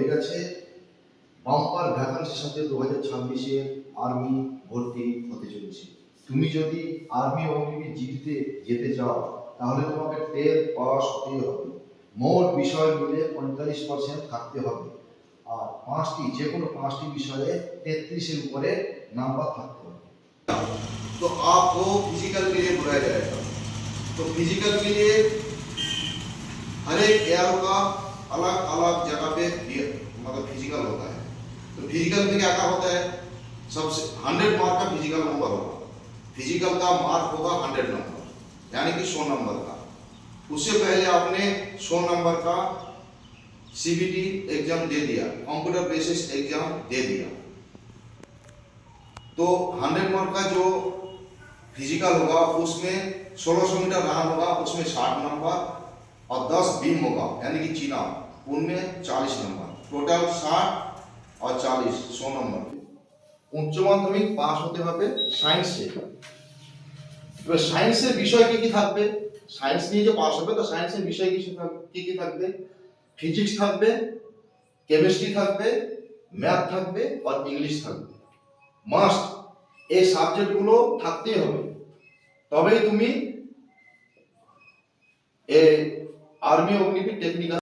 হয়ে গেছে, বাম্পার ভ্যাকান্সির সাথে 2026-এ আর্মি ভর্তি হতে চলেছে। তুমি যদি আর্মি অগ্নিবীর জিডিতে যেতে চাও তাহলে তোমাকে 10 পাস হতে হবে। মোট বিষয় মিলে 45% থাকতে হবে, আর যে কোনো পাঁচটি বিষয়ে 33-এর উপরে नाम्बर থাকতে হবে। तो आपको फिजिकल के लिए बुलाया जाएगा। तो फिजिकल के लिए हर एक एयर का अलग अलग जगह पे मतलब फिजिकल होता है। तो फिजिकल में क्या क्या होता है, सबसे 100 मार्क का फिजिकल नंबर होगा। फिजिकल का मार्क होगा 100 नंबर, यानी कि 100 नंबर का। उससे पहले आपने 100 नंबर का सीबीटी एग्जाम दे दिया, कंप्यूटर बेसिस एग्जाम दे दिया, तो 100 मार्क का जो फिजिकल होगा उसमें 1600 मीटर रन होगा, उसमें 60 नंबर, और 10 बीम होगा यानी कि चीना, उनमें 40 नंबर, टोटल 60 और 40 100 नंबर। উচ্চ মাধ্যমিক পাস হতে হবে সায়েন্সে। এবার সায়েন্সের বিষয় কি কি থাকবে? সায়েন্স নিয়ে যে পাস হবে তো সায়েন্সের বিষয় কি কি থাকবে? ফিজিক্স থাকবে, কেমিস্ট্রি থাকবে, ম্যাথ থাকবে আর ইংলিশ থাকবে। মাস্ট এই সাবজেক্টগুলো থাকতেই হবে, তবেই তুমি এই আর্মি অগ্নিবীর টেকনিক্যাল